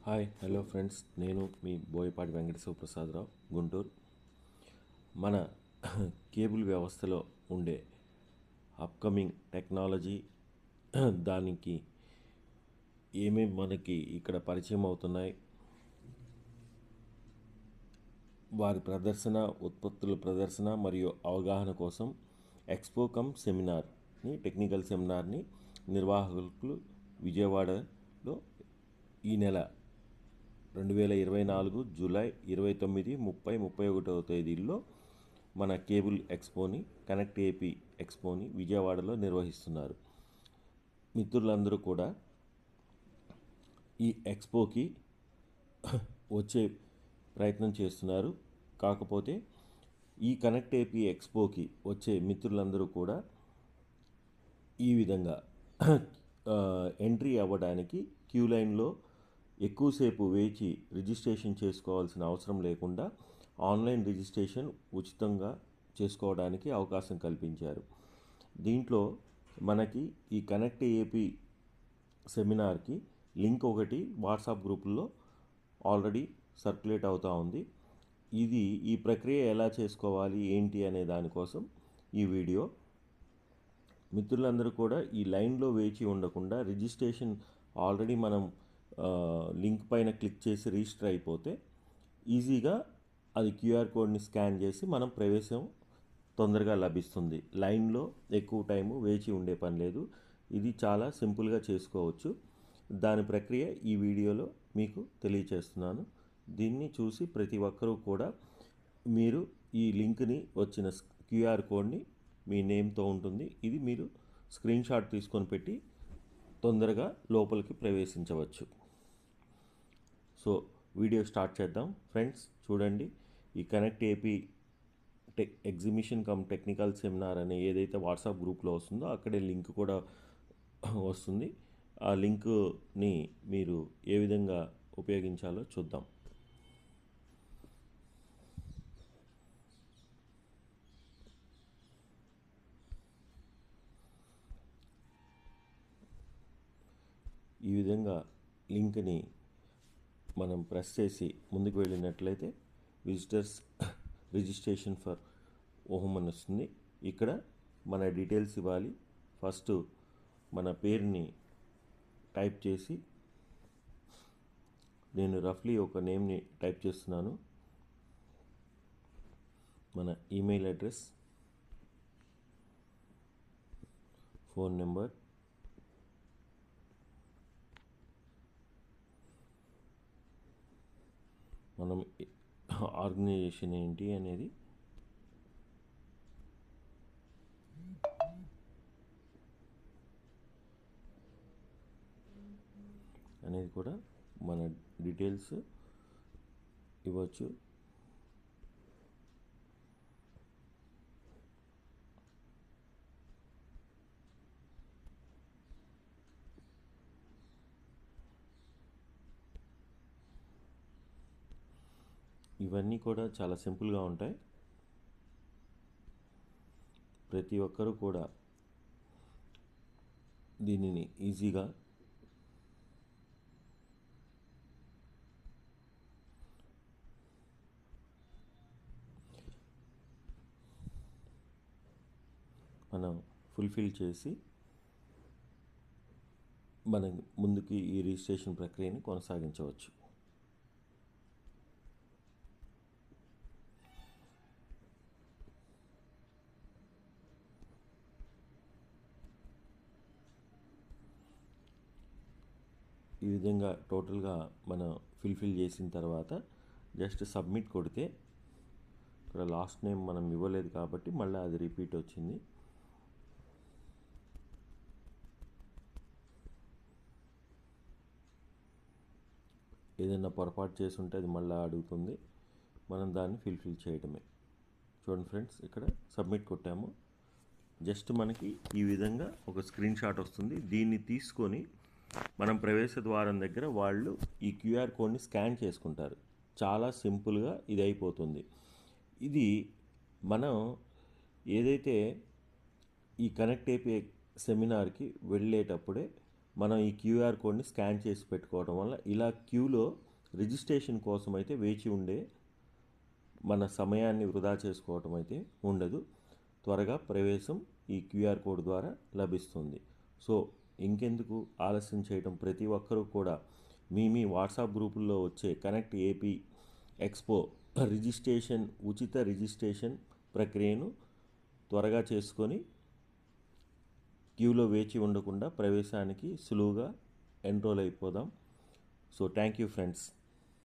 Hi hello friends, నేను మీ బోయపాటి వెంకటేశ్వర ప్రసాదరావు, గుంటూరు. మన cable వ్యవస్థలో ఉండే అప్కమింగ్ టెక్నాలజీ, దానికి ఏమేమి మనకి ఇక్కడ పరిచయం అవుతున్నాయి, వారి ప్రదర్శన, ఉత్పత్తుల ప్రదర్శన మరియు అవగాహన కోసం ఎక్స్పో కమ్ సెమినార్ని, టెక్నికల్ సెమినార్ని నిర్వాహకులు విజయవాడలో ఈ నెల 2024 జూలై 29, 30, 31వ తేదీల్లో మన కేబుల్ ఎక్స్పోని, కనెక్ట్ ఏపీ ఎక్స్పోని విజయవాడలో నిర్వహిస్తున్నారు. మిత్రులందరూ కూడా ఈ ఎక్స్పోకి వచ్చే ప్రయత్నం చేస్తున్నారు. కాకపోతే ఈ కనెక్ట్ ఏపీ ఎక్స్పోకి వచ్చే మిత్రులందరూ కూడా ఈ విధంగా ఎంట్రీ అవ్వడానికి క్యూ లైన్లో ఎక్కువసేపు వేచి రిజిస్ట్రేషన్ చేసుకోవాల్సిన అవసరం లేకుండా ఆన్లైన్ రిజిస్ట్రేషన్ ఉచితంగా చేసుకోవడానికి అవకాశం కల్పించారు. దీంట్లో మనకి ఈ కనెక్ట్ ఏపీ సెమినార్కి లింక్ ఒకటి వాట్సాప్ గ్రూపుల్లో ఆల్రెడీ సర్క్యులేట్ అవుతూ ఉంది. ఈ ప్రక్రియ ఎలా చేసుకోవాలి ఏంటి అనే దానికోసం ఈ వీడియో. మిత్రులందరూ కూడా ఈ లైన్లో వేచి ఉండకుండా రిజిస్ట్రేషన్ ఆల్రెడీ మనం లింక్ పైన క్లిక్ చేసి రిజిస్టర్ అయిపోతే ఈజీగా అది క్యూఆర్ కోడ్ని స్కాన్ చేసి మనం ప్రవేశం తొందరగా లభిస్తుంది. లైన్లో ఎక్కువ టైము వేచి ఉండే పని లేదు. ఇది చాలా సింపుల్గా చేసుకోవచ్చు. దాని ప్రక్రియ ఈ వీడియోలో మీకు తెలియచేస్తున్నాను. దీన్ని చూసి ప్రతి ఒక్కరూ కూడా మీరు ఈ లింక్ని, వచ్చిన క్యూఆర్ కోడ్ని, మీ నేమ్తో ఉంటుంది, ఇది మీరు స్క్రీన్ షాట్ తీసుకొని పెట్టి తొందరగా లోపలికి ప్రవేశించవచ్చు. సో వీడియో స్టార్ట్ చేద్దాం. ఫ్రెండ్స్ చూడండి, ఈ connect AP exhibition come technical seminar అనే ఏదైతే వాట్సాప్ గ్రూప్లో వస్తుందో అక్కడే లింక్ కూడా వస్తుంది. ఆ లింక్ని మీరు ఏ విధంగా ఉపయోగించాలో చూద్దాం. ఈ విధంగా లింక్ని మనం ప్రెస్ చేసి ముందుకు వెళ్ళినట్లయితే విజిటర్స్ రిజిస్ట్రేషన్ ఫర్ ఓహమ్ అని వస్తుంది. ఇక్కడ మన డీటెయిల్స్ ఇవ్వాలి. ఫస్ట్ మన పేరుని టైప్ చేసి, నేను రఫ్లీ ఒక నేమ్ని టైప్ చేస్తున్నాను. మన ఈమెయిల్ అడ్రస్, ఫోన్ నెంబర్, మనం ఆర్గనైజేషన్ ఏంటి అనేది, కూడా మన డీటెయిల్స్ ఇవ్వచ్చు. ఇవన్నీ కూడా చాలా సింపుల్గా ఉంటాయి. ప్రతి ఒక్కరూ కూడా దీనిని ఈజీగా మనం ఫుల్ఫిల్ చేసి మనం ముందుకి ఈ రిజిస్ట్రేషన్ ప్రక్రియని కొనసాగించవచ్చు. ఈ విధంగా టోటల్గా మనం ఫుల్ఫిల్ చేసిన తర్వాత జస్ట్ సబ్మిట్ కొడితే, ఇక్కడ లాస్ట్ నేమ్ మనం ఇవ్వలేదు కాబట్టి మళ్ళీ అది రిపీట్ వచ్చింది. ఏదైనా పొరపాటు చేసి ఉంటే అది మళ్ళీ అడుగుతుంది, మనం దాన్ని ఫుల్ఫిల్ చేయడమే. చూడండి ఫ్రెండ్స్, ఇక్కడ సబ్మిట్ కొట్టాము. జస్ట్ మనకి ఈ విధంగా ఒక స్క్రీన్ షాట్ వస్తుంది. దీన్ని తీసుకొని మనం ప్రవేశ ద్వారం దగ్గర వాళ్ళు ఈ క్యూఆర్ కోడ్ని స్కాన్ చేసుకుంటారు. చాలా సింపుల్గా ఇది అయిపోతుంది. ఇది మనం ఏదైతే ఈ కనెక్ట్ ఏపీ సెమినార్కి వెళ్ళేటప్పుడే మనం ఈ క్యూఆర్ కోడ్ని స్కాన్ చేసి పెట్టుకోవడం వల్ల ఇలా క్యూలో రిజిస్ట్రేషన్ కోసం అయితే వేచి ఉండే మన సమయాన్ని వృధా చేసుకోవటం అయితే ఉండదు. త్వరగా ప్రవేశం ఈ క్యూఆర్ కోడ్ ద్వారా లభిస్తుంది. సో ఇంకెందుకు ఆలస్యం చేయటం, ప్రతి ఒక్కరూ కూడా మీ వాట్సాప్ గ్రూపుల్లో వచ్చే కనెక్ట్ ఏపీ ఎక్స్పో ఉచిత రిజిస్ట్రేషన్ ప్రక్రియను త్వరగా చేసుకొని క్యూలో వేచి ఉండకుండా ప్రవేశానికి సులువుగా ఎన్రోల్ అయిపోదాం. So thank you friends.